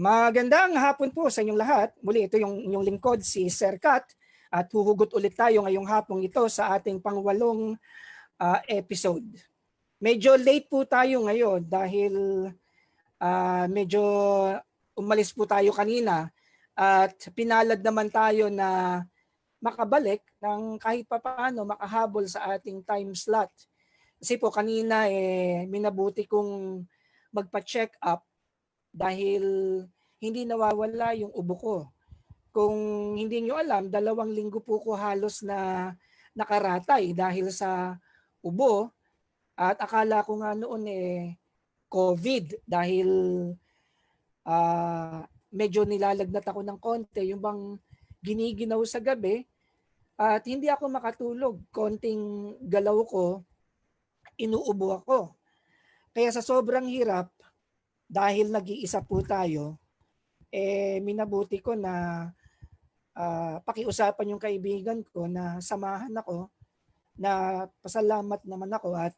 Magandang hapon po sa inyong lahat. Muli ito yung inyong lingkod si Sir Kat at huhugot ulit tayo ngayong hapong ito sa ating pangwalong episode. Medyo late po tayo ngayon dahil medyo umalis po tayo kanina at pinalad naman tayo na makabalik ng kahit papaano makahabol sa ating time slot. Kasi po kanina minabuti kong magpa-check up dahil hindi nawawala yung ubo ko. Kung hindi nyo alam, 2 linggo po ko halos na nakaratay dahil sa ubo at akala ko nga noon COVID dahil medyo nilalagnat ako ng konti, yung bang giniginaw sa gabi at hindi ako makatulog. Konting galaw ko, inuubo ako. Kaya sa sobrang hirap, dahil nag-iisa po tayo, minabuti ko na pakiusapan yung kaibigan ko na samahan ako, na pasalamat naman ako at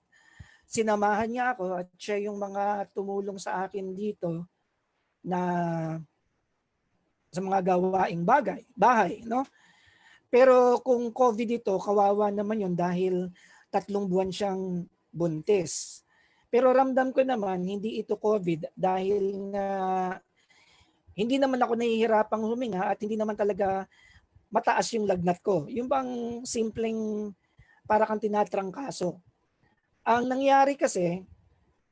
sinamahan niya ako at siya yung mga tumulong sa akin dito na sa mga gawaing bahay, no? Pero kung COVID ito, kawawa naman yun dahil 3 buwan siyang buntis. Pero ramdam ko naman hindi ito COVID dahil nga hindi naman ako nahihirapang huminga at hindi naman talaga mataas yung lagnat ko. Yung bang simpleng para kang tinatrangkaso. Ang nangyari kasi,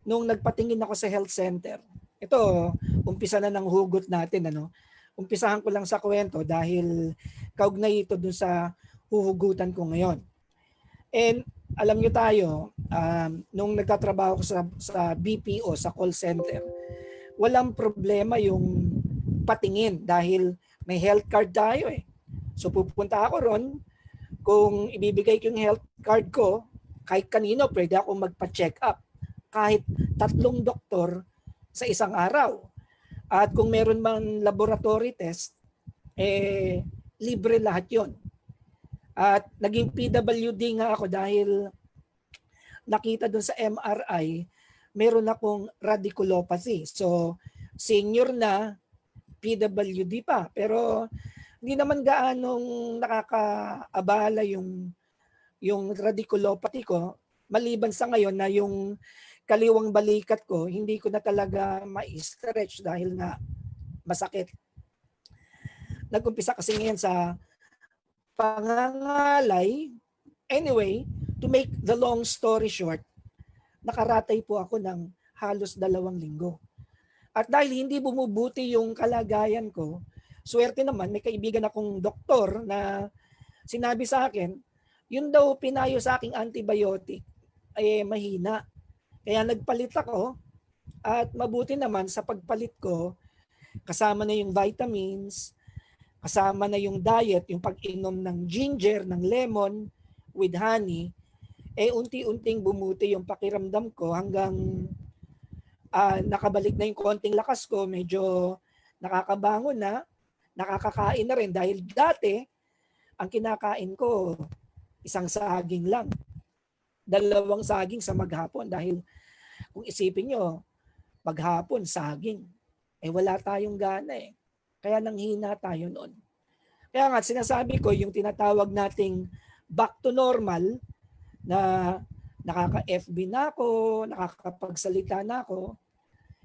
nung nagpatingin ako sa health center, ito, umpisa na ng hugot natin. Umpisahan ko lang sa kwento dahil kaugnay ito dun sa huhugutan ko ngayon. And alam nyo tayo, nung nagtatrabaho ko sa BPO, sa call center, walang problema yung patingin dahil may health card tayo eh. So pupunta ako ron, kung ibibigay ko yung health card ko, kahit kanino pwede ako magpa-check up. Kahit 3 doktor sa isang araw. At kung meron man laboratory test, libre lahat yon. At naging PWD nga ako dahil nakita dun sa MRI, meron akong radiculopathy. So, senior na, PWD pa. Pero hindi naman gaanong nakakaabala yung radiculopathy ko. Maliban sa ngayon na yung kaliwang balikat ko, hindi ko na talaga ma-stretch dahil nga masakit. Nag-umpisa kasi ngayon sa pangangalay. Anyway, to make the long story short, nakaratay po ako ng halos 2 linggo. At dahil hindi bumubuti yung kalagayan ko, swerte naman, may kaibigan akong doktor na sinabi sa akin, yun daw pinayo sa aking antibiotic ay mahina. Kaya nagpalit ako at mabuti naman sa pagpalit ko, kasama na yung vitamins, kasama na yung diet, yung pag-inom ng ginger, ng lemon with honey, unti-unting bumuti yung pakiramdam ko hanggang nakabalik na yung konting lakas ko, medyo nakakabangon na, nakakakain na rin dahil dati ang kinakain ko isang saging lang. 2 saging sa maghapon dahil kung isipin nyo, maghapon saging. Wala tayong gana eh. Kaya nanghina tayo noon. Kaya nga sinasabi ko yung tinatawag nating back to normal na nakaka-FB na ako, nakakapagsalita na ako,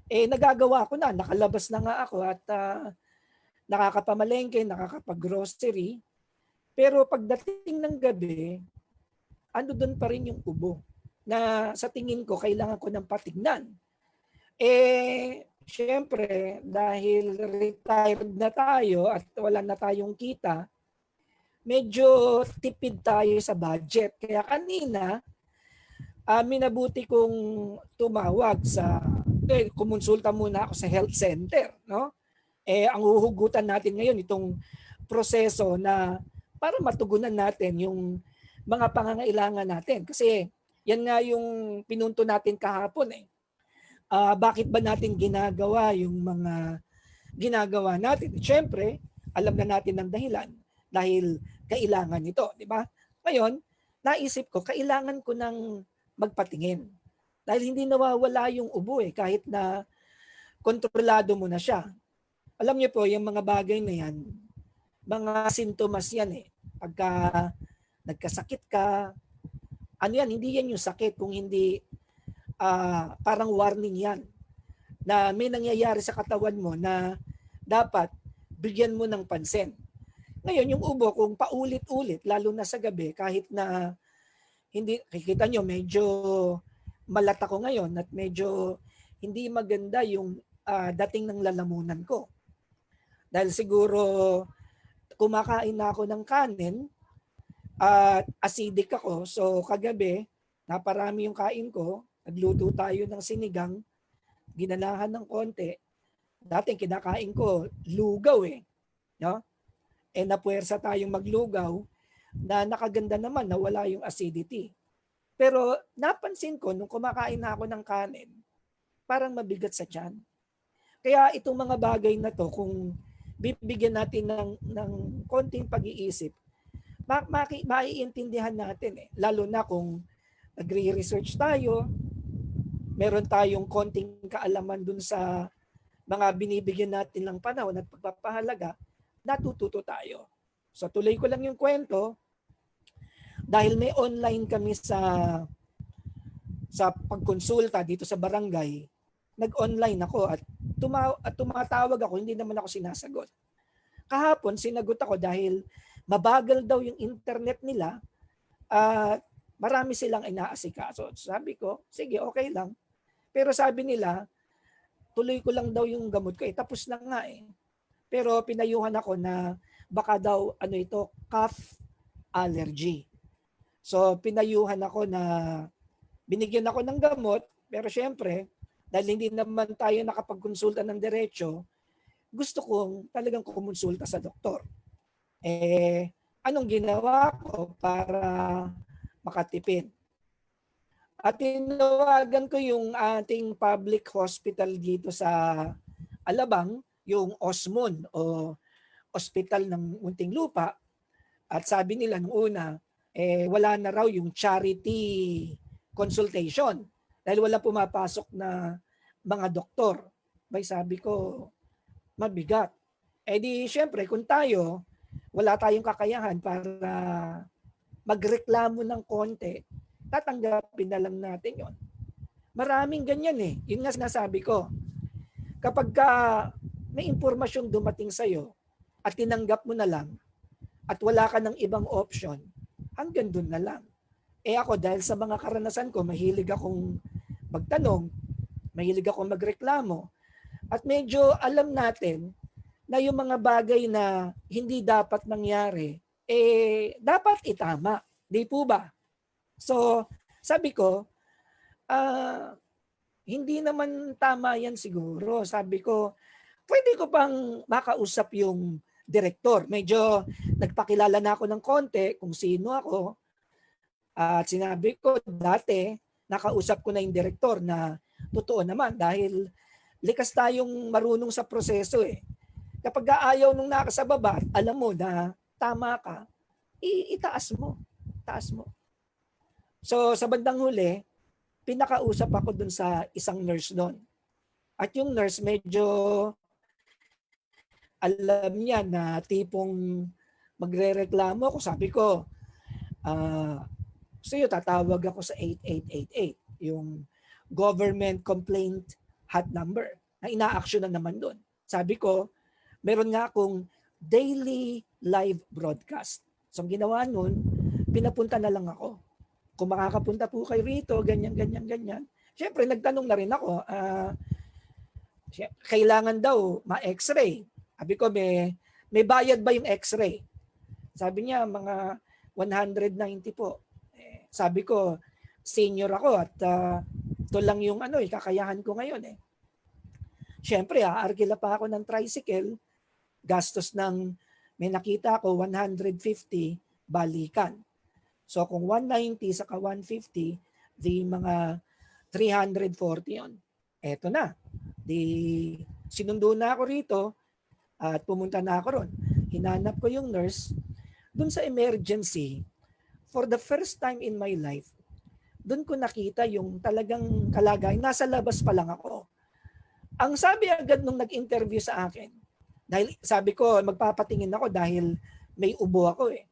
nagagawa ko na, nakalabas na nga ako at nakakapamalengke, nakakapag-grocery. Pero pagdating ng gabi, ano doon pa rin yung ubo na sa tingin ko kailangan ko ng patignan. Syempre, dahil retired na tayo at wala na tayong kita, medyo tipid tayo sa budget. Kaya kanina, minabuti kong tumawag kumonsulta muna ako sa health center. No? Ang uhugutan natin ngayon, itong proseso na para matugunan natin yung mga pangangailangan natin. Kasi yan nga yung pinunto natin kahapon eh. Bakit ba natin ginagawa yung mga ginagawa natin? Siyempre, alam na natin ng dahilan dahil kailangan ito, di ba? Ngayon, naisip ko, kailangan ko ng magpatingin. Dahil hindi nawawala yung ubo kahit na kontrolado mo na siya. Alam niyo po, yung mga bagay na yan, mga sintomas yan eh. Pagka nagkasakit ka, ano yan, hindi yan yung sakit kung hindi parang warning yan na may nangyayari sa katawan mo na dapat bigyan mo ng pansin. Ngayon, yung ubo, kung paulit-ulit, lalo na sa gabi, kahit na hindi, kikita nyo, medyo malat ako ngayon at medyo hindi maganda yung dating ng lalamunan ko. Dahil siguro kumakain na ako ng kanin at acidic ako. So kagabi, naparami yung kain ko. Nagluto tayo ng sinigang, ginanahan ng konti. Dating kinakain ko, lugaw eh. No? Eh napuwersa tayong maglugaw na nakaganda naman na wala yung acidity. Pero napansin ko nung kumakain na ako ng kanin, parang mabigat sa tiyan. Kaya itong mga bagay na to, kung bibigyan natin ng konting pag-iisip, maiintindihan natin eh. Lalo na kung nagre-research tayo, meron tayong konting kaalaman dun sa mga binibigyan natin ng panahon at pagpapahalaga, natututo tayo. So tuloy ko lang yung kwento, dahil may online kami sa pagkonsulta dito sa barangay, nag-online ako at tumatawag ako, hindi naman ako sinasagot. Kahapon sinagot ako dahil mabagal daw yung internet nila at marami silang inaasikaso. Sabi ko, sige, okay lang. Pero sabi nila, tuloy ko lang daw yung gamot ko. Tapos na nga eh. Pero pinayuhan ako na baka daw cough allergy. So pinayuhan ako na binigyan ako ng gamot, pero syempre, dahil hindi naman tayo nakapagkonsulta ng diretso, gusto kong talagang kumonsulta sa doktor. Anong ginawa ko para makatipid? At tinawagan ko yung ating public hospital dito sa Alabang, yung Osmon o Hospital ng Muntinlupa. At sabi nila nung una, wala na raw yung charity consultation dahil wala pumapasok na mga doktor. May sabi ko, mabigat. Di syempre kung tayo, wala tayong kakayahan para magreklamo ng konti, tatanggapin na lang natin yon. Maraming ganyan eh. Yun nga sinasabi ko. Kapag may impormasyong dumating sa'yo at tinanggap mo na lang at wala ka ng ibang option, hanggang dun na lang. Ako dahil sa mga karanasan ko, mahilig akong magtanong, mahilig akong magreklamo, at medyo alam natin na yung mga bagay na hindi dapat nangyari, dapat itama. Di po ba? So, sabi ko, hindi naman tama yan siguro. Sabi ko, pwede ko pang makausap yung direktor. Medyo nagpakilala na ako ng konti kung sino ako. At sinabi ko dati, nakausap ko na yung direktor na totoo naman dahil likas tayong marunong sa proseso eh. Kapag ayaw nung nakasababa, alam mo na tama ka, itaas mo. Taas mo. So sa bandang huli, pinakausap ako dun sa isang nurse doon. At yung nurse medyo alam niya na tipong magrereklamo ako. Sabi ko, tatawag ako sa 8888, yung government complaint hot number na ina-action na naman doon. Sabi ko, meron nga akong daily live broadcast. So ang ginawa nun, pinapunta na lang ako. Kung makakapunta po kayo rito, ganyan. Siyempre, nagtanong na rin ako, kailangan daw ma-x-ray. Sabi ko, may bayad ba yung x-ray? Sabi niya, mga 190 po. Sabi ko, senior ako at ito lang yung kakayahan ko ngayon eh. Siyempre, arkila pa ako ng tricycle, gastos ng, may nakita ako, 150 balikan. So kung 190 saka 150, di mga 340 yon. Eto na. Di sinundo na ako rito at pumunta na ako ron. Hinanap ko yung nurse dun sa emergency. For the first time in my life, dun ko nakita yung talagang kalagayan. Nasa labas pa lang ako. Ang sabi agad nung nag-interview sa akin, Dahil sabi ko, magpapatingin ako dahil may ubo ako eh.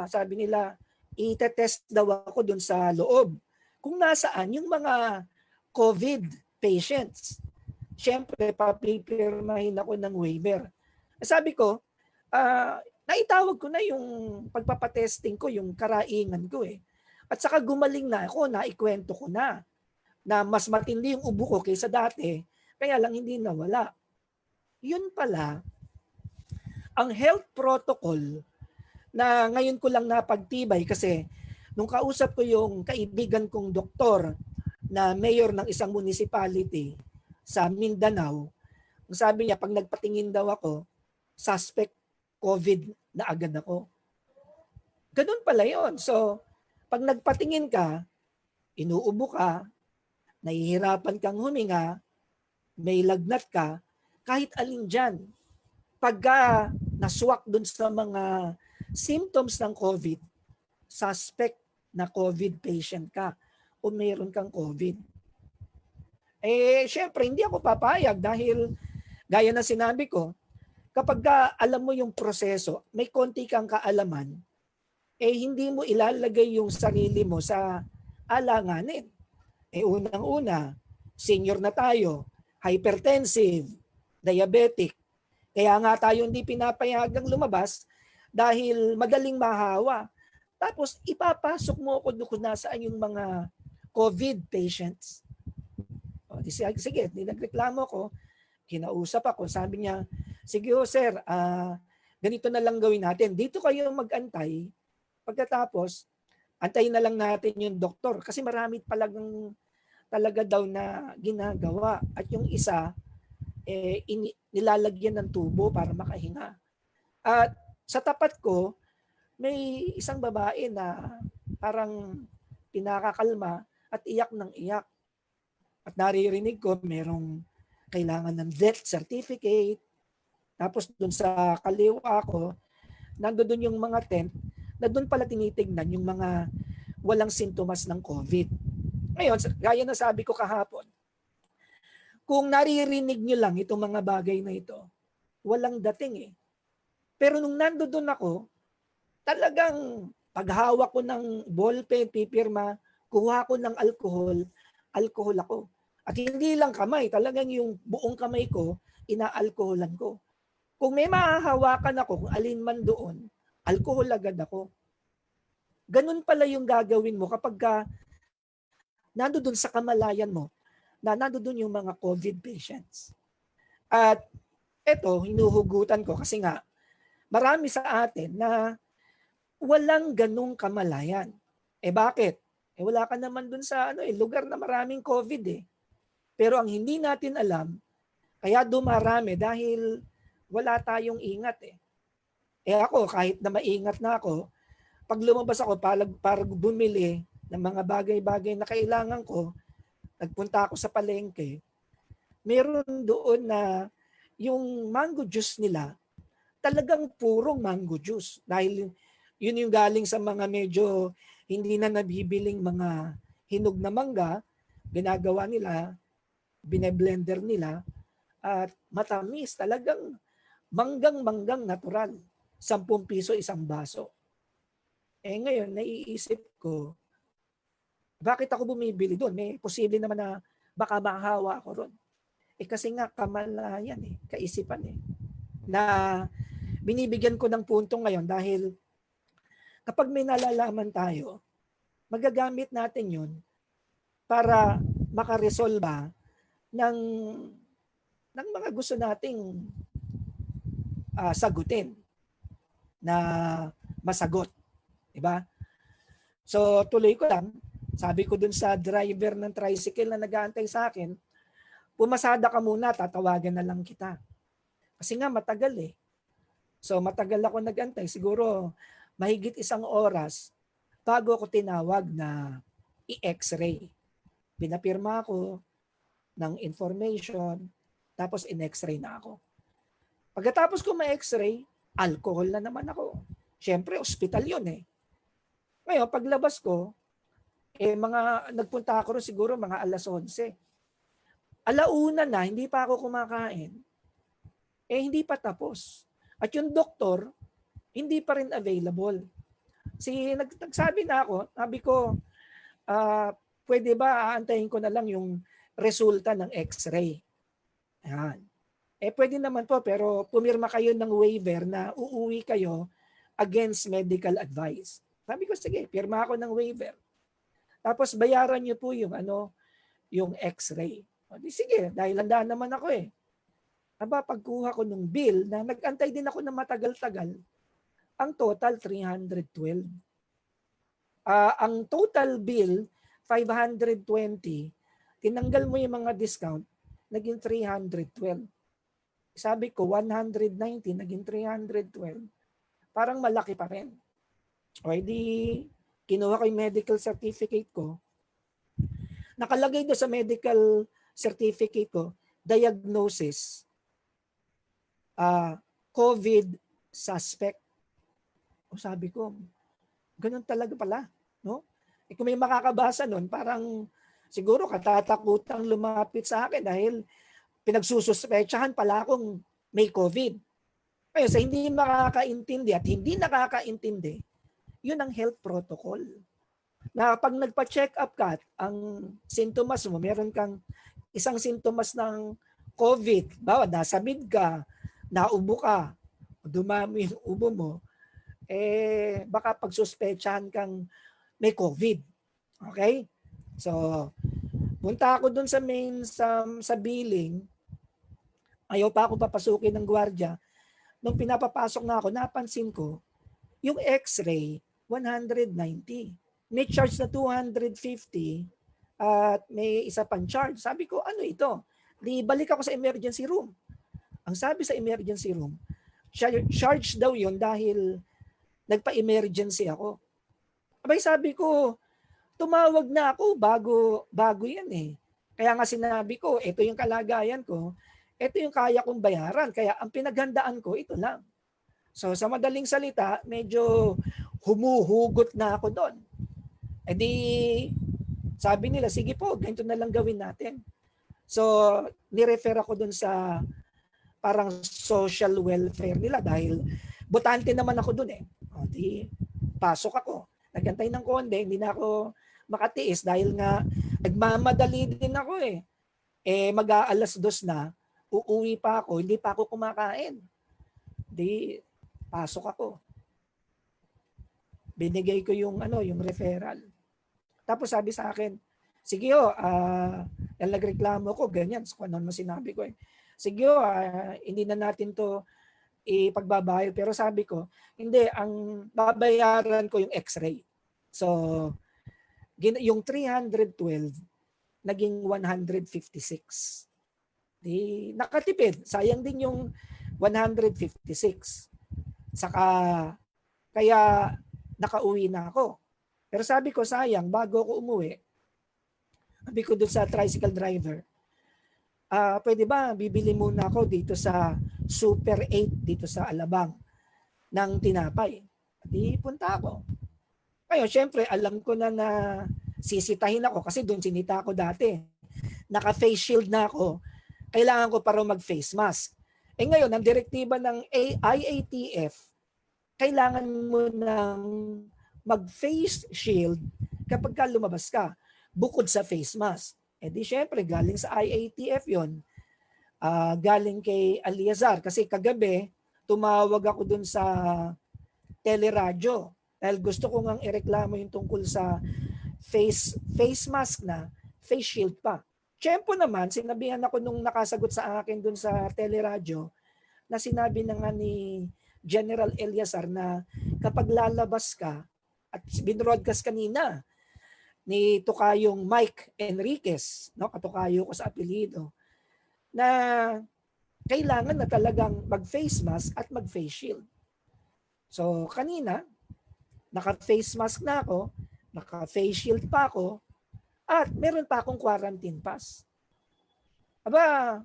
Sabi nila, itetest daw ako dun sa loob. Kung nasaan yung mga COVID patients. Siyempre, papipirmahin ako ng waiver. Sabi ko, naitawag ko na yung pagpapatesting ko, yung karaingan ko eh. At saka gumaling na ako, naikwento ko na mas matindi yung ubo ko kaysa dati, kaya lang hindi nawala. Yun pala, ang health protocol na ngayon ko lang napagtibay kasi nung kausap ko yung kaibigan kong doktor na mayor ng isang municipality sa Mindanao, sabi niya pag nagpatingin daw ako, suspect COVID na agad ako. Ganun pala yon. So, pag nagpatingin ka, inuubo ka, nahihirapan kang huminga, may lagnat ka, kahit alin dyan, pagka naswak dun sa mga symptoms ng COVID, suspect na COVID patient ka o mayroon kang COVID. Syempre, hindi ako papayag dahil gaya na sinabi ko, kapag alam mo yung proseso, may konti kang kaalaman, hindi mo ilalagay yung sarili mo sa alanganin. Unang-una, senior na tayo, hypertensive, diabetic. Kaya nga tayo hindi pinapayagang lumabas dahil madaling mahawa. Tapos ipapasok mo ako doon kung nasaan yung mga COVID patients. Sige, nagreklamo ko, kinausap ako, sabi niya, sige sir, ganito na lang gawin natin. Dito kayo mag-antay, pagkatapos, antayin na lang natin yung doktor kasi marami talaga daw na ginagawa. At yung isa, nilalagyan ng tubo para makahinga. At sa tapat ko, may isang babae na parang pinakakalma at iyak ng iyak. At naririnig ko merong kailangan ng death certificate. Tapos dun sa kaliwa ko, nandoon yung mga tent na doon pala tinitignan yung mga walang sintomas ng COVID. Ngayon, gaya na sabi ko kahapon, kung naririnig nyo lang itong mga bagay na ito, walang dating eh. Pero nung nandoon ako, talagang paghawak ko ng ballpen, pipirma, kuha ko ng alcohol ako. At hindi lang kamay, talagang yung buong kamay ko, inaalkoholan ko. Kung may mahahawakan ako, kung alin man doon, alcohol agad ako. Ganun pala yung gagawin mo kapag nandoon sa kamalayan mo, na nandoon yung mga COVID patients. At eto, hinuhugutan ko kasi nga, marami sa atin na walang ganung kamalayan. Bakit? Wala ka naman dun sa lugar na maraming COVID eh. Pero ang hindi natin alam, kaya dumarami dahil wala tayong ingat eh. Ako, kahit na maingat na ako, pag lumabas ako para bumili ng mga bagay-bagay na kailangan ko, nagpunta ako sa palengke, meron doon na yung mango juice nila, talagang purong mango juice. Dahil yun yung galing sa mga medyo hindi na nabibiling mga hinog na mangga, ginagawa nila, bine-blender nila, at matamis, talagang manggang natural. 10 piso isang baso. Ngayon, naiisip ko, bakit ako bumibili doon? May posible naman na baka mahawa ako ron. Kasi nga kamalayan kaisipan na binibigyan ko ng punto ngayon dahil kapag may nalalaman tayo, magagamit natin yun para makaresolba ng mga gusto nating sagutin na masagot. Diba? So tuloy ko lang, sabi ko dun sa driver ng tricycle na nag-aantay sa akin, pumasada ka muna, tatawagan na lang kita. Kasi nga matagal eh. So matagal ako nag-antay, siguro mahigit 1 oras bago ako tinawag na i-x-ray. Pinapirma ako ng information, tapos in-x-ray na ako. Pagkatapos ko ma-x-ray, alcohol na naman ako. Siyempre, ospital yun eh. Ngayon, paglabas ko, nagpunta ako rin siguro mga 11:00. 1:00 na, hindi pa ako kumakain. eh hindi pa tapos. At yung doktor, hindi pa rin available. Nagsabi na ako, sabi ko, ah, pwede ba aantayin ko na lang yung resulta ng x-ray? Ayan. Eh pwede naman po, pero pumirma kayo ng waiver na uuwi kayo against medical advice. Sabi ko, sige, pirma ako ng waiver. Tapos bayaran niyo po yung yung x-ray. O di sige, dahil handa naman ako eh. Aba, pagkuha ko ng bill na nag-antay din ako ng matagal-tagal, ang total 312. Ang total bill, 520. Tinanggal mo yung mga discount, naging 312. Sabi ko, 190, naging 312. Parang malaki pa rin. O edi, kinuha ko yung medical certificate ko. Nakalagay doon sa medical certificate ko, diagnosis, COVID suspect. O sabi ko, ganun talaga pala. No? Kung may makakabasa nun, parang siguro katatakutang lumapit sa akin dahil pinagsususpetsahan pala akong may COVID. Kaya sa hindi makakaintindi at hindi nakakaintindi, yun ang health protocol. Na pag nagpa-check up ka, ang sintomas mo, meron kang isang sintomas ng COVID, bawa nasabid ka, naubo ka, dumami yung ubo mo, eh baka pagsuspetsahan kang may COVID. Okay? So, punta ako dun sa sa billing, ayaw pa ako papasukin ng gwardiya. Nung pinapapasok na ako, napansin ko, yung x-ray, 190. May charge na 250 at may isa pang charge. Sabi ko, ano ito? Di balik ako sa emergency room. Ang sabi sa emergency room, charge daw yun dahil nagpa-emergency ako. Abay sabi ko, tumawag na ako bago yan eh. Kaya nga sinabi ko, ito yung kalagayan ko, ito yung kaya kong bayaran. Kaya ang pinaghandaan ko, ito lang. So sa madaling salita, medyo humuhugot na ako doon. E di, sabi nila, sige po, ganito na lang gawin natin. So, nirefer ako doon sa parang social welfare nila dahil botante naman ako doon eh. O di, pasok ako. Nagantay ng konde, hindi na ako makatiis dahil nga nagmamadali din ako eh. Eh mag-aalas 2 na, uuwi pa ako, hindi pa ako kumakain. Di, pasok ako. Binigay ko yung yung referral. Tapos sabi sa akin, sige nagreklamo ko, ganyan. So, ano naman sinabi ko eh. Sige hindi na natin to ipagbabayad. Pero sabi ko, hindi, ang babayaran ko yung x-ray. So, yung 312, naging 156. Di, nakatipid. Sayang din yung 156. Saka, kaya nakauwi na ako. Pero sabi ko, sayang, bago ako umuwi, sabi ko dun sa tricycle driver, pwede ba bibili muna ako dito sa Super 8 dito sa Alabang ng tinapay. Di punta ako. Ngayon, syempre, alam ko na sisitahin ako kasi doon sinita ako dati. Naka-face shield na ako. Kailangan ko para mag-face mask. Eh ngayon, ang direktiba ng IATF, kailangan mo ng mag-face shield kapag ka lumabas ka, bukod sa face mask. Eh di syempre, galing sa IATF yon, galing kay Aliazar. Kasi kagabi, tumawag ako dun sa teleradyo dahil gusto ko ngang ireklamo yung tungkol sa face mask na face shield pa. Tiyempo naman, sinabihan ako nung nakasagot sa akin dun sa teleradyo na sinabi na nga ni General Eliazar na kapag lalabas ka, at binroadcast kanina ni Tokayong Mike Enriquez, no, katukayo ko sa apelyido, na kailangan na talagang mag-face mask at mag-face shield. So kanina, naka-face mask na ako, naka-face shield pa ako, at meron pa akong quarantine pass. Aba,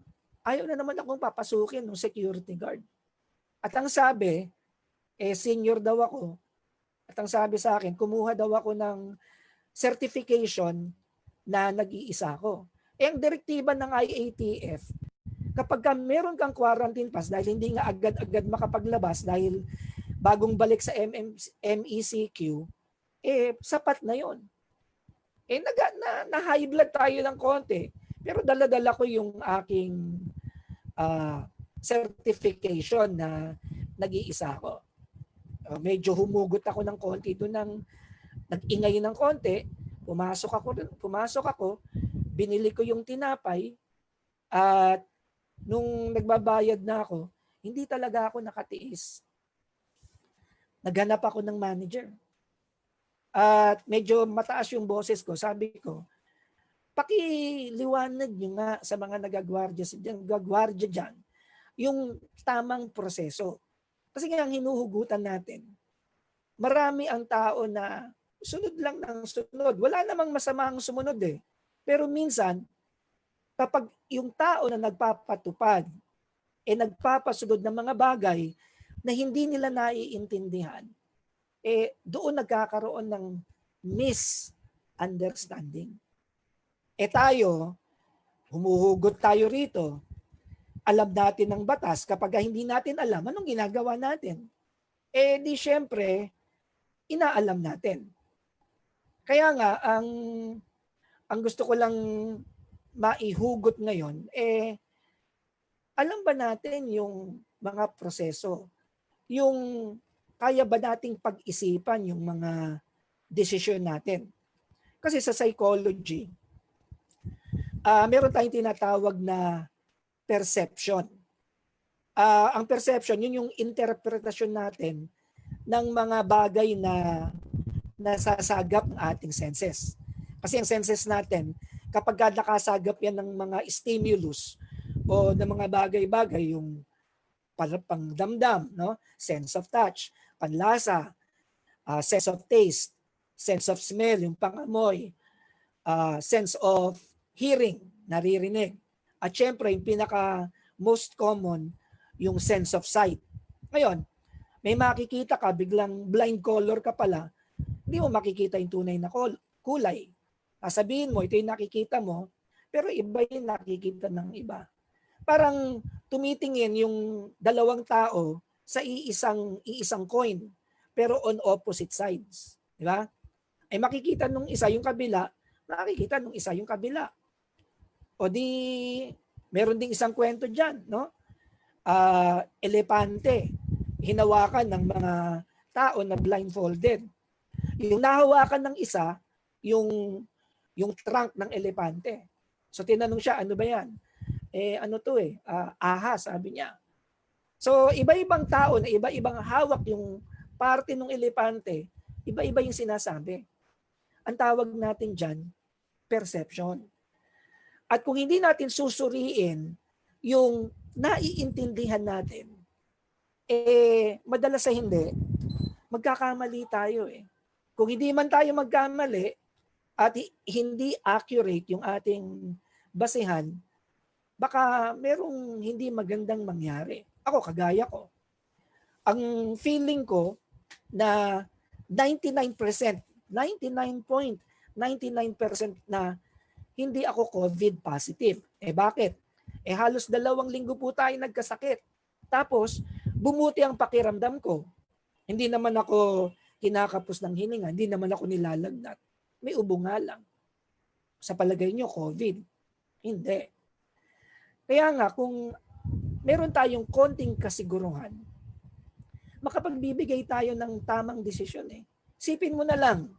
ayaw na naman akong papasukin ng security guard. At ang sabi, senior daw ako, at ang sabi sa akin, kumuha daw ako ng certification na nag-iisa ako. Ang direktiba ng IATF, Kapag meron kang quarantine pass dahil hindi nga agad-agad makapaglabas dahil bagong balik sa MECQ, sapat na yon. Na high blood tayo ng konti. Pero dala-dala ko yung aking certification na nag-iisa ako. Medyo humugot ako ng konti doon, nag-ingay ng konti, pumasok ako, binili ko yung tinapay, at nung nagbabayad na ako, hindi talaga ako nakatiis. Naghanap ako ng manager. At medyo mataas yung boses ko. Sabi ko, pakiliwanag nyo nga sa mga nagagwardya dyan yung tamang proseso. Kasi nga ang hinuhugutan natin, marami ang tao na sunod lang ng sunod. Wala namang masama ang sumunod eh. Pero minsan, kapag yung tao na nagpapatupad, nagpapasunod ng mga bagay na hindi nila naiintindihan, doon nagkakaroon ng misunderstanding. Tayo, humuhugot tayo rito, alam natin ng batas, kapag hindi natin alam, anong ginagawa natin? Di syempre, inaalam natin. Kaya nga, ang gusto ko lang maihugot ngayon, alam ba natin yung mga proseso? Yung kaya ba nating pag-isipan yung mga desisyon natin? Kasi sa psychology, meron tayong tinatawag na perception. Ang perception, yun yung interpretasyon natin ng mga bagay na nasasagap ng ating senses. Kasi ang senses natin, kapag nakasagap yan ng mga stimulus o ng mga bagay-bagay, yung pangdamdam, no? Sense of touch, panlasa, sense of taste, sense of smell, yung pangamoy, sense of hearing, naririnig. At syempre, yung pinaka most common, yung sense of sight. Ngayon, may makikita ka, biglang blind color ka pala, hindi mo makikita yung tunay na kulay. Sabihin mo, ito yung nakikita mo, pero iba yung nakikita ng iba. Parang tumitingin yung dalawang tao sa iisang coin, pero on opposite sides. Di ba? Makikita nung isa yung kabila, makikita nung isa yung kabila. O di, meron ding isang kwento dyan, no? Elepante, hinawakan ng mga tao na blindfolded. Yung nahawakan ng isa, yung trunk ng elepante. So tinanong siya, ano ba yan? Ano to ahas, sabi niya. So iba-ibang tao na iba-ibang hawak yung parte ng elepante, iba-iba yung sinasabi. Ang tawag natin dyan, perception. At kung hindi natin susuriin yung naiintindihan natin, madalas sa hindi, magkakamali tayo Kung hindi man tayo magkamali at hindi accurate yung ating basehan, baka merong hindi magandang mangyari. Ako, kagaya ko. Ang feeling ko na 99%, 99.99% na hindi ako COVID positive. Bakit? Halos 2 linggo po tayo nagkasakit. Tapos, bumuti ang pakiramdam ko. Hindi naman ako kinakapos ng hininga, hindi naman ako nilalagnat. May ubo nga lang. Sa palagay nyo, COVID? Hindi. Kaya nga, kung meron tayong konting kasiguruhan, makapagbibigay tayo ng tamang desisyon Sipin mo na lang,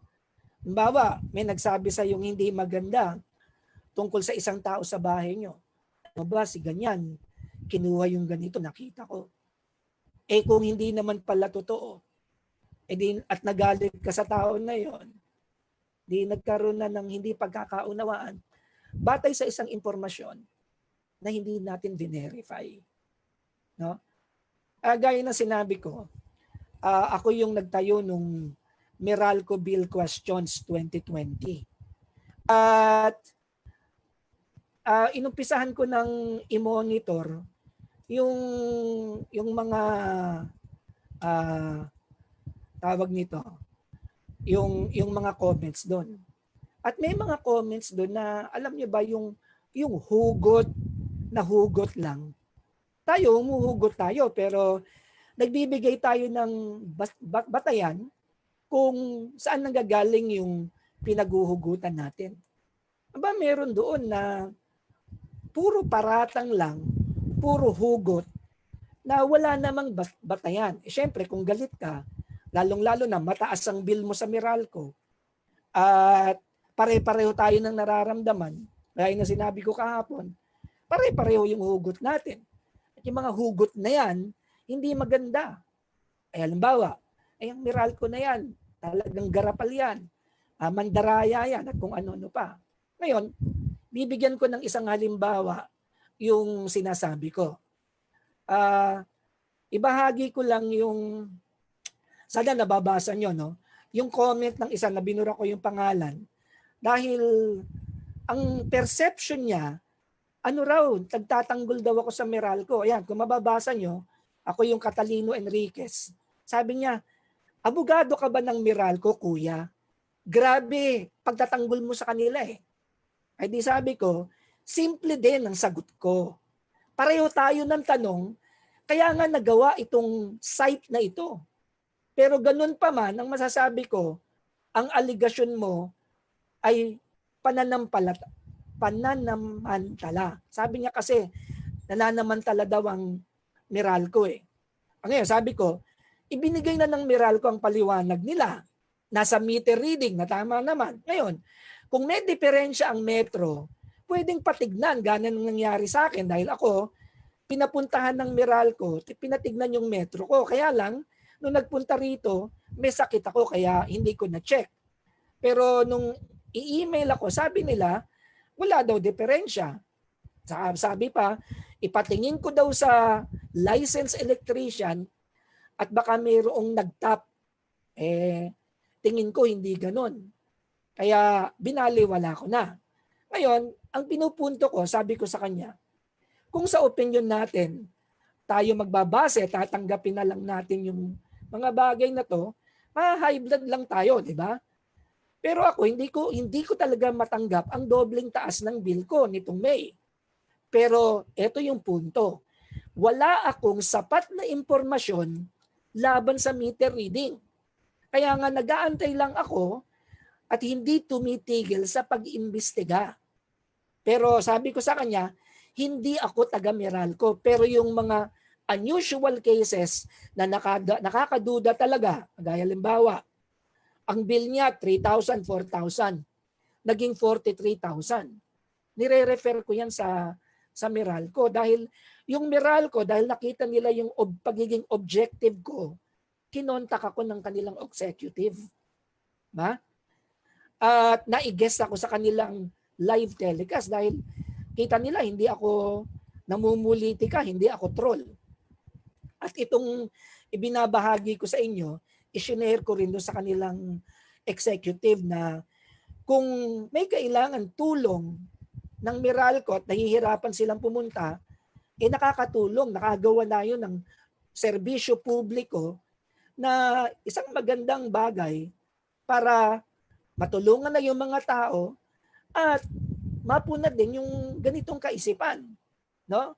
halimbawa, may nagsabi sa yung hindi maganda tungkol sa isang tao sa bahay nyo. Ano ba, si ganyan, kinuha yung ganito, nakita ko. Kung hindi naman pala totoo, at nagalit ka sa tao na yon, di nagkaroon na ng hindi pagkakaunawaan, batay sa isang impormasyon na hindi natin verify. No? Gaya na sinabi ko, ako yung nagtayo nung Meralco Bill Questions 2020. At inumpisahan ko ng i-monitor yung mga tawag nito, yung mga comments doon. At may mga comments doon na alam niyo ba yung hugot na hugot lang. Tayo, humuhugot tayo, pero nagbibigay tayo ng batayan kung saan nanggagaling yung pinaghuhugutan natin. Aba, meron doon na puro paratang lang, puro hugot, na wala namang batayan. Siyempre, kung galit ka, lalong-lalo na mataas ang bill mo sa Meralco, at pare-pareho tayo ng nararamdaman, gaya na sinabi ko kahapon, pare-pareho yung hugot natin. At yung mga hugot na yan, hindi maganda. Ay halimbawa, ay ang Meralco na yan, talagang garapal yan, mandaraya yan, at kung ano-ano pa. Ngayon, bibigyan ko ng isang halimbawa yung sinasabi ko. Ibahagi ko lang yung, sana nababasa nyo, no? Yung comment ng isa na binura ko yung pangalan. Dahil ang perception niya, ano raw, nagtatanggol daw ako sa Meralco. Ayan, kung mababasa nyo, ako yung Catalino Enriquez. Sabi niya, abogado ka ba ng Meralco, kuya? Grabe, pagtatanggol mo sa kanila eh. Ay di sabi ko, simple din ang sagot ko. Pareho tayo ng tanong, kaya nga nagawa itong site na ito. Pero ganun pa man, ang masasabi ko, ang aligasyon mo ay pananamantala. Sabi niya kasi, nananamantala daw ang Meralco eh. Ngayon, sabi ko, ibinigay na ng Meralco ang paliwanag nila. Nasa meter reading na tama naman. Ngayon, kung may diferensya ang metro, pwedeng patignan. Ganun ang nangyari sa akin dahil ako, pinapuntahan ng Meralco, pinatignan yung metro ko. Kaya lang, nung nagpunta rito, may sakit ako kaya hindi ko na-check. Pero nung i-email ako, sabi nila, wala daw diferensya. Sabi pa, ipatingin ko daw sa licensed electrician at baka mayroong nag-tap. Tingin ko hindi ganun. Kaya binaliwala ko na. Ngayon, ang pinupunto ko, sabi ko sa kanya, kung sa opinion natin, tayo magbabase, tatanggapin na lang natin yung mga bagay na to, high blood lang tayo, di ba? Pero ako, hindi ko talaga matanggap ang dobleng taas ng bill ko nitong May. Pero ito yung punto. Wala akong sapat na impormasyon laban sa meter reading. Kaya nga nag-aantay lang ako at hindi tumitigil sa pag-imbestiga. Pero sabi ko sa kanya, hindi ako taga Meralco. Pero yung mga unusual cases na nakakaduda talaga, gaya limbawa, ang bill niya 3,000, 4,000, naging 43,000. Nire-refer ko yan sa Meralco dahil yung Meralco, dahil nakita nila yung pagiging objective ko, kinontak ako ng kanilang executive. Ba? At na-guest ako sa kanilang live telecast dahil kita nila hindi ako namumulitika, hindi ako troll. At itong ibinabahagi ko sa inyo, i-share ko rin doon sa kanilang executive na kung may kailangan tulong ng Meralco at nahihirapan silang pumunta, nakakatulong, nakagawa na yun ng serbisyo publiko na isang magandang bagay para matulungan na yung mga tao at mapuna din yung ganitong kaisipan. No?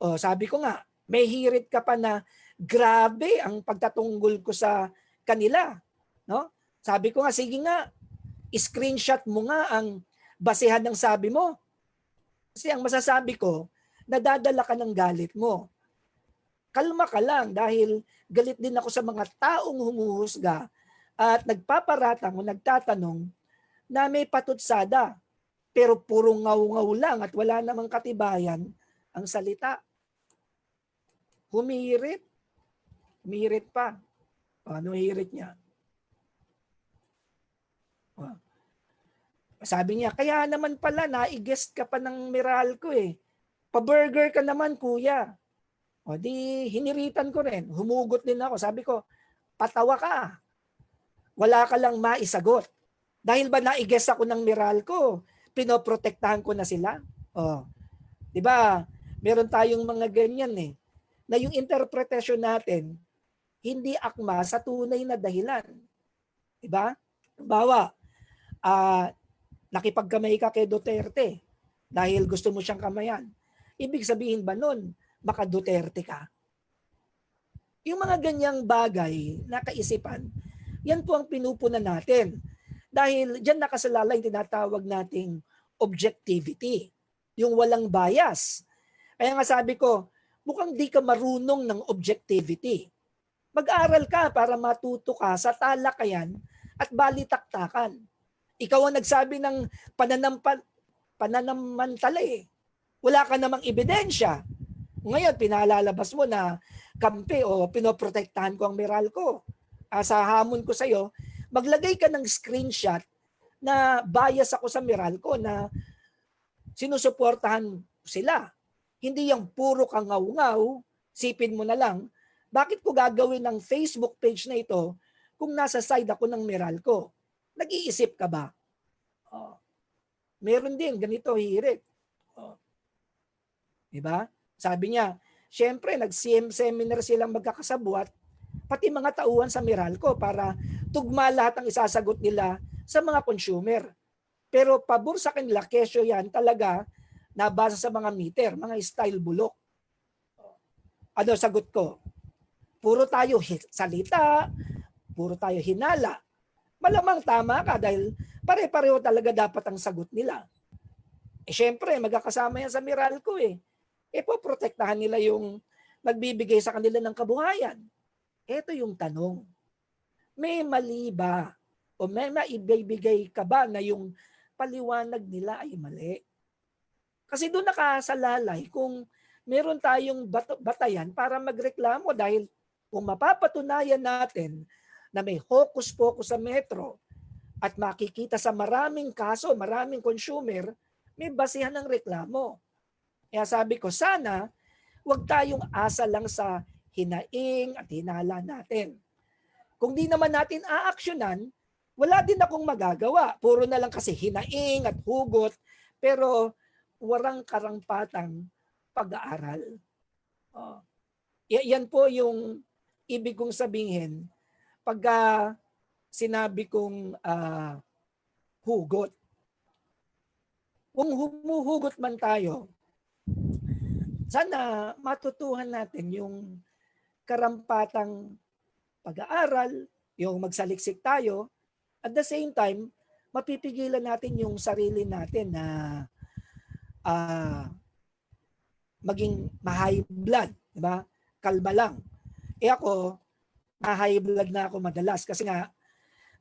O, sabi ko nga, may hirit ka pa na grabe ang pagtatunggol ko sa kanila. No? Sabi ko nga, sige nga, screenshot mo nga ang basehan ng sabi mo. Kasi ang masasabi ko, nadadala ka ng galit mo. Kalma ka lang dahil galit din ako sa mga taong humuhusga at nagpaparatang o nagtatanong na may patutsada pero puro ngaw-ngaw lang at wala namang katibayan ang salita. Humihirit. Humihirit pa. Ano hirit niya? Sabi niya, kaya naman pala na-guest ka pa ng Meralco eh. Pa-burger ka naman kuya. O di hiniritan ko rin. Humugot din ako. Sabi ko, patawa ka. Wala ka lang maisagot. Dahil ba na-guest ako ng Meralco, pinoprotektahan ko na sila? O, di ba? Meron tayong mga ganyan eh. Na yung interpretasyon natin, hindi akma sa tunay na dahilan. Di ba? Bawa, nakipagkamay ka kay Duterte dahil gusto mo siyang kamayan. Ibig sabihin ba nun, baka Duterte ka? Yung mga ganyang bagay na kaisipan, yan po ang pinupunan natin. Dahil dyan nakasalalay yung tinatawag nating objectivity, yung walang bias. Kaya nga sabi ko, mukhang di ka marunong ng objectivity. Mag-aral ka para matuto ka sa talakayan at balitaktakan. Ikaw ang nagsabi ng pananamantala eh. Wala ka namang ebidensya. Ngayon, pinalalabas mo na kampi o pinoprotektahan ko ang Meralco. Sa hamon ko sa'yo, maglagay ka ng screenshot na bias ako sa Meralco na sinusuportahan sila. Hindi yung puro kangaw-ngaw, sipin mo na lang, bakit ko gagawin ng Facebook page na ito kung nasa side ako ng Meralco? Nag-iisip ka ba? Meron din, ganito, hirit. Diba? Sabi niya, syempre, nag-seminar silang magkakasabwat, pati mga tauhan sa Meralco para tugma lahat ang isasagot nila sa mga consumer. Pero pabor sa kanila, kesyo yan talaga nabasa sa mga meter, mga style bulok. Ano sagot ko? Puro tayo salita, puro tayo hinala. Malamang tama ka dahil pare-pareho talaga dapat ang sagot nila. Syempre, magkakasama yan sa Meralco eh. Poprotektahan nila yung nagbibigay sa kanila ng kabuhayan. Ito yung tanong. May mali ba? O may maibibigay ka ba na yung paliwanag nila ay mali? Kasi doon nakasalalay kung meron tayong batayan para magreklamo dahil kung mapapatunayan natin na may hocus-pocus sa metro at makikita sa maraming kaso, maraming consumer, may basihan ng reklamo. Kaya sabi ko, sana huwag tayong asa lang sa hinaing at hinala natin. Kung di naman natin aaksyonan, wala din akong magagawa. Puro na lang kasi hinaing at hugot, pero walang karampatang pag-aaral. Yan po yung ibig kong sabihin pagka sinabi kong hugot. Kung humuhugot man tayo, sana matutuhan natin yung karampatang pag-aaral, yung magsaliksik tayo, at the same time, mapipigilan natin yung sarili natin na maging ma-high blood, di ba? Kalma lang. Ako, na-high blood na ako madalas kasi nga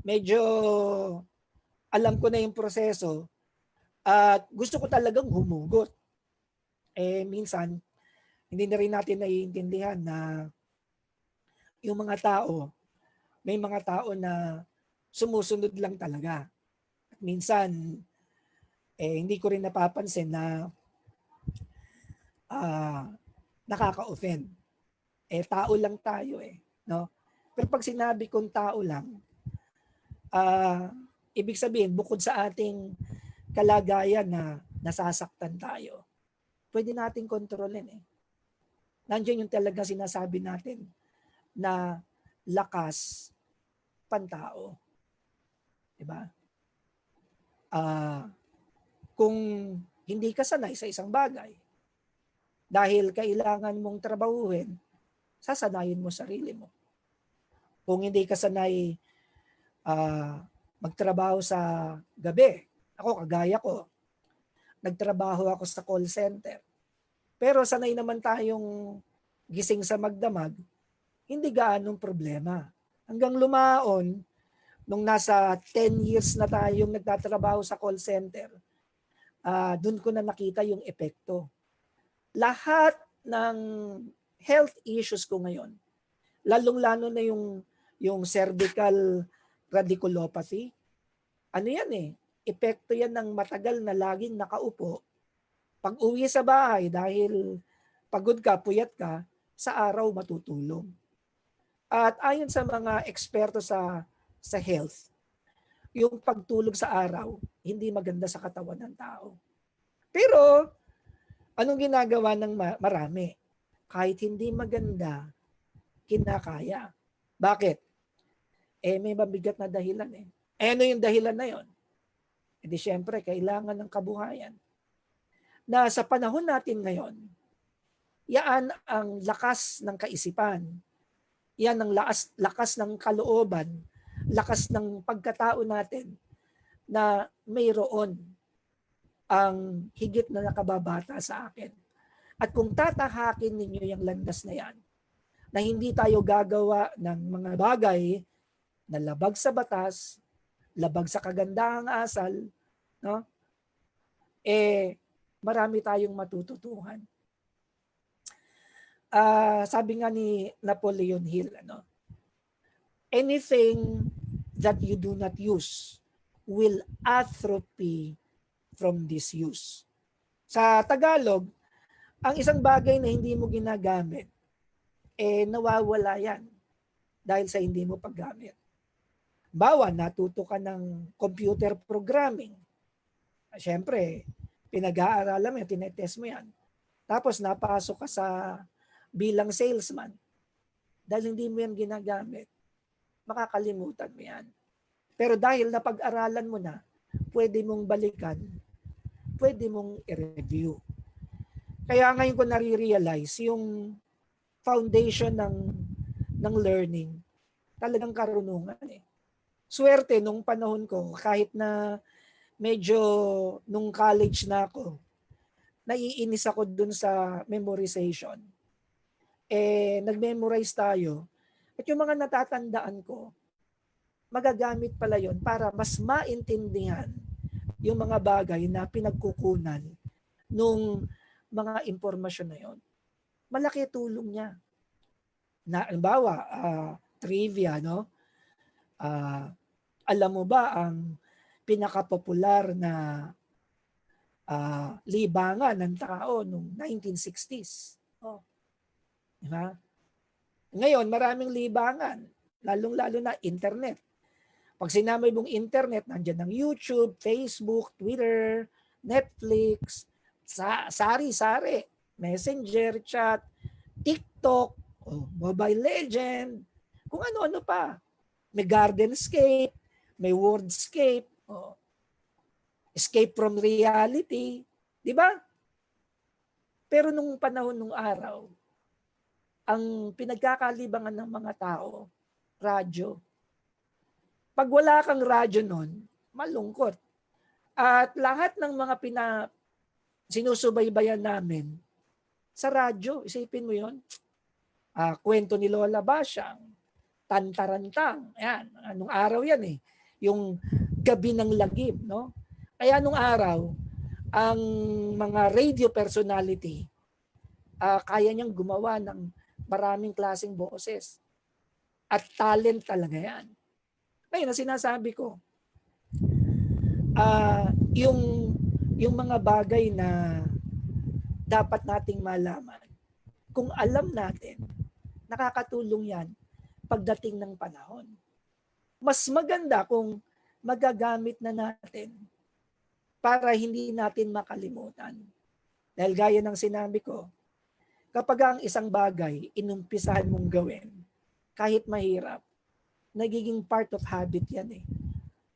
medyo alam ko na yung proseso at gusto ko talagang humugot. Minsan, hindi na rin natin naiintindihan na yung mga tao, may mga tao na sumusunod lang talaga. At minsan, hindi ko rin napapansin na nakaka-offend. Tao lang tayo no? Pero pag sinabi kong tao lang, ibig sabihin, bukod sa ating kalagayan na nasasaktan tayo, pwede nating kontrolin Nandiyan yung talaga sinasabi natin na lakas pantao. Diba? Kung hindi ka sanay sa isang bagay, dahil kailangan mong trabahuhin, sasanayin mo sarili mo. Kung hindi ka sanay magtrabaho sa gabi, ako kagaya ko, nagtrabaho ako sa call center. Pero sanay naman tayong gising sa magdamag, hindi gaanong problema. Hanggang lumaon, nung nasa 10 years na tayong nagtatrabaho sa call center, doon ko na nakita yung epekto. Lahat ng health issues ko ngayon, lalong-lalo na yung cervical radiculopathy, ano yan epekto yan ng matagal na laging nakaupo. Pag uwi sa bahay, dahil pagod ka, puyat ka, sa araw matutulog. At ayon sa mga eksperto sa health, yung pagtulog sa araw, hindi maganda sa katawan ng tao. Pero, anong ginagawa ng marami? Kahit hindi maganda, kinakaya. Bakit? May mabigat na dahilan ano yung dahilan na yon? Di syempre, kailangan ng kabuhayan. na sa panahon natin ngayon, yaan ang lakas ng kaisipan, yan ang lakas ng kalooban, lakas ng pagkatao natin na mayroon ang higit na nakababata sa akin. At kung tatahakin ninyo yung landas na yan, na hindi tayo gagawa ng mga bagay na labag sa batas, labag sa kagandahang asal, no? Marami tayong matututuhan. Sabi nga ni Napoleon Hill, anything that you do not use will atrophy from disuse. Sa Tagalog, ang isang bagay na hindi mo ginagamit, nawawala yan dahil sa hindi mo paggamit. Bawa, natuto ka ng computer programming. Siyempre, pinag-aaralan mo yan, tinetest mo yan. Tapos napasok ka sa bilang salesman. Dahil hindi mo yan ginagamit, makakalimutan mo yan. Pero dahil napag-aralan mo na, pwede mong balikan, pwede mong i-review. Kaya ngayon ko nare-realize yung foundation ng learning, talagang karunungan eh. Swerte nung panahon ko, kahit na medyo nung college na ako, naiinis ako dun sa memorization. Nag-memorize tayo. At yung mga natatandaan ko, magagamit pala yon para mas maintindihan yung mga bagay na pinagkukunan nung mga impormasyon na yon. Malaki tulong niya. Na, halimbawa, trivia, no? Alam mo ba ang pinakapopular na libangan ng tao noong 1960s? Oh. Diba? Ngayon, maraming libangan, lalong-lalo na internet. Pag sinabi mong internet, nandiyan ang YouTube, Facebook, Twitter, Netflix, sari-sari, Messenger, chat, TikTok, Mobile Legend, kung ano-ano pa. May Gardenscape, may Wordscape, Escape from Reality, di ba? Pero nung panahon nung araw, ang pinagkakalibangan ng mga tao, radyo. Pag wala kang radyo nun, malungkot. At lahat ng mga sinusubaybayan namin sa radyo, isipin mo yon, kwento ni Lola Basyang, Tantarantang, yan, anong araw yan eh, yung gabi ng lagim, no? Kaya nung araw, ang mga radio personality, kaya niyang gumawa ng maraming klaseng boses. At talent talaga yan. Ngayon, na sinasabi ko, yung mga bagay na dapat nating malaman, kung alam natin, nakakatulong yan pagdating ng panahon. Mas maganda kung magagamit na natin para hindi natin makalimutan. Dahil gaya ng sinabi ko, kapag ang isang bagay inumpisahan mong gawin, kahit mahirap, nagiging part of habit yan eh.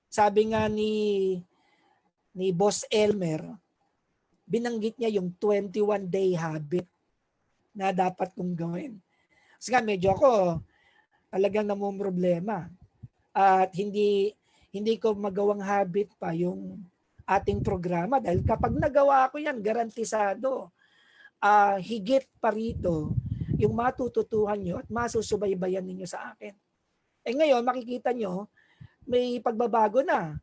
Sabi nga ni Boss Elmer, binanggit niya yung 21-day habit na dapat kong gawin. Kasi nga medyo ako talagang namumroblema at hindi ko magawang habit pa yung ating programa dahil kapag nagawa ko yan, garantisado, higit pa rito yung matututuhan nyo at masusubaybayan ninyo sa akin. Ngayon, makikita nyo, may pagbabago na.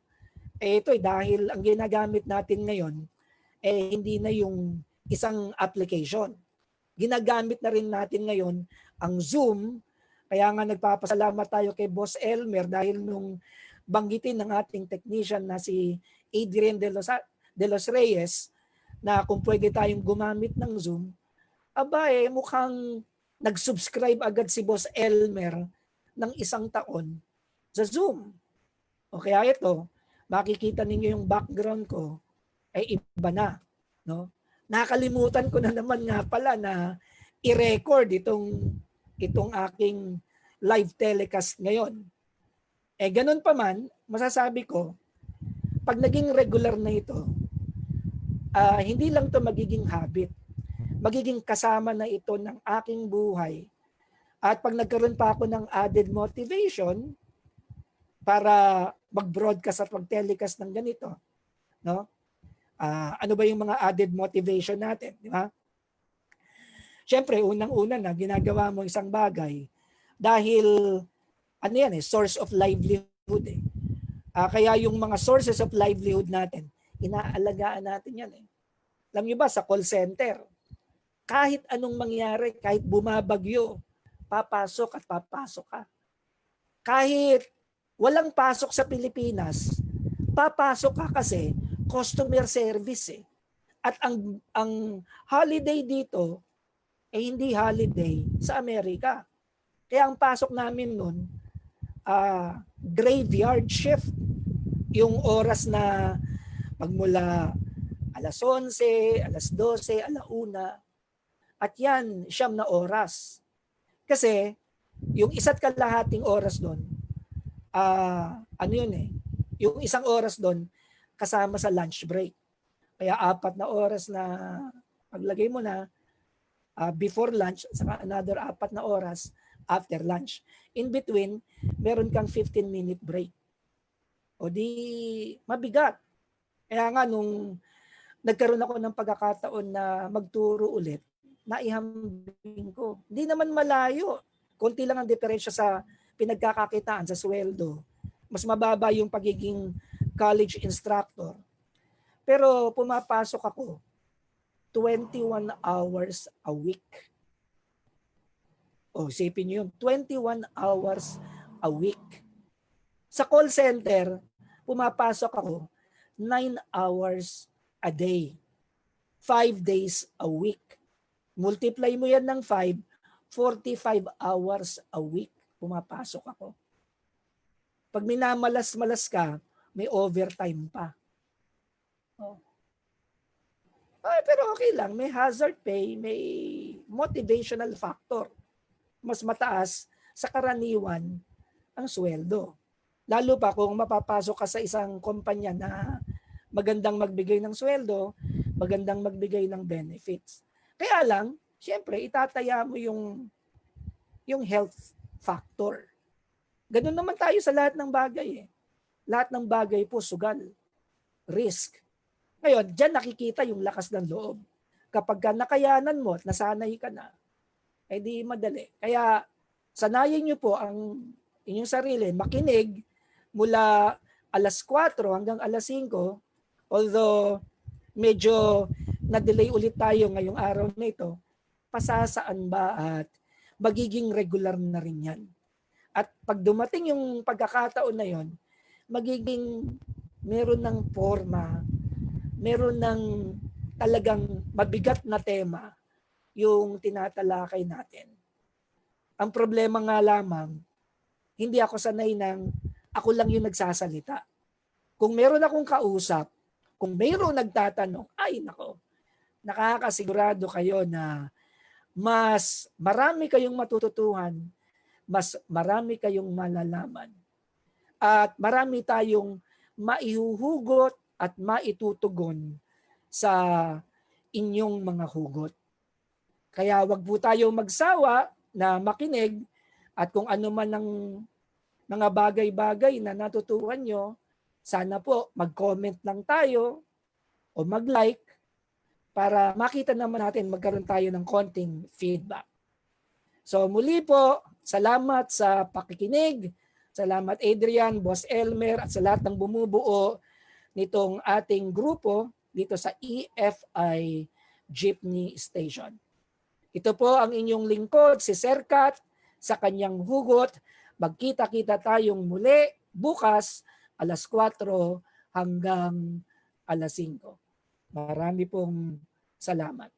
Ito dahil ang ginagamit natin ngayon, hindi na yung isang application. Ginagamit na rin natin ngayon ang Zoom. Kaya nga nagpapasalamat tayo kay Boss Elmer dahil nung banggitin ng ating technician na si Adrian de los Reyes na kung pwede tayong gumamit ng Zoom, mukhang nag-subscribe agad si Boss Elmer ng 1 taon sa Zoom. O kaya ito, makikita ninyo yung background ko, iba na. No? Nakalimutan ko na naman nga pala na i-record itong aking live telecast ngayon. Ganun pa man, masasabi ko, pag naging regular na ito, hindi lang to magiging habit. Magiging kasama na ito ng aking buhay. At pag nagkaroon pa ako ng added motivation para mag-broadcast at mag-telecast ng ganito, no? Ano ba yung mga added motivation natin, di ba? Siyempre, unang-una na ginagawa mo isang bagay dahil ano yan source of livelihood eh. Kaya yung mga sources of livelihood natin, inaalagaan natin yan eh. Alam niyo ba sa call center, kahit anong mangyari, kahit bumabagyo, papasok at papasok ka. Kahit walang pasok sa Pilipinas, papasok ka kasi customer service eh. At ang holiday dito ay hindi holiday sa Amerika. Kaya ang pasok namin nun, graveyard shift. Yung oras na magmula alas 11, alas 12, alauna. At yan, 9 na oras. Kasi yung isa't kalahating oras doon, ano yun eh, yung isang oras doon kasama sa lunch break. Kaya 4 na oras na paglagay mo na before lunch, saka another 4 na oras after lunch. In between, meron kang 15-minute break. O di mabigat. Kaya nga nung nagkaroon ako ng pagkakataon na magturo ulit, naihambing ko. Hindi naman malayo. Konti lang ang diferensya sa pinagkakakitaan sa sweldo. Mas mababa yung pagiging college instructor. Pero pumapasok ako 21 hours a week. O, isipin nyo yun, 21 hours a week. Sa call center, pumapasok ako 9 hours a day. 5 days a week. Multiply mo yan ng 5, 45 hours a week pumapasok ako. Pag minamalas-malas ka, may overtime pa. Oh. Pero okay lang, may hazard pay, may motivational factor. Mas mataas sa karaniwan ang sweldo. Lalo pa kung mapapasok ka sa isang kumpanya na magandang magbigay ng sweldo, magandang magbigay ng benefits. Kaya lang, siyempre, itataya mo yung health factor. Ganun naman tayo sa lahat ng bagay eh. Lahat ng bagay po sugal, risk. Ngayon, dyan nakikita yung lakas ng loob. Kapag nakayanan mo at nasanay ka na, eh di madali. Kaya sanayin nyo po ang inyong sarili, makinig mula alas 4 hanggang alas 5, although medyo na-delay ulit tayo ngayong araw na ito, pasasaan ba at magiging regular na rin yan. At pag dumating yung pagkakataon na yon, magiging meron ng forma, meron ng talagang mabigat na tema yung tinatalakay natin. Ang problema nga lamang, hindi ako sanay ng ako lang yung nagsasalita. Kung meron akong kausap, kung mayroong nagtatanong, ay nako, nakakasigurado kayo na mas marami kayong matututuhan, mas marami kayong malalaman. At marami tayong maihuhugot at maitutugon sa inyong mga hugot. Kaya wag po tayo magsawa na makinig at kung ano man ang mga bagay-bagay na natutuhan nyo, sana po mag-comment lang tayo o mag-like para makita naman natin magkaroon tayo ng konting feedback. So muli po, salamat sa pakikinig. Salamat Adrian, Boss Elmer at sa lahat ng bumubuo nitong ating grupo dito sa EFI Jeepney Station. Ito po ang inyong lingkod, si Sir Kat, sa kanyang hugot. Magkita-kita tayong muli bukas alas 4 hanggang alas 5. Marami pong salamat.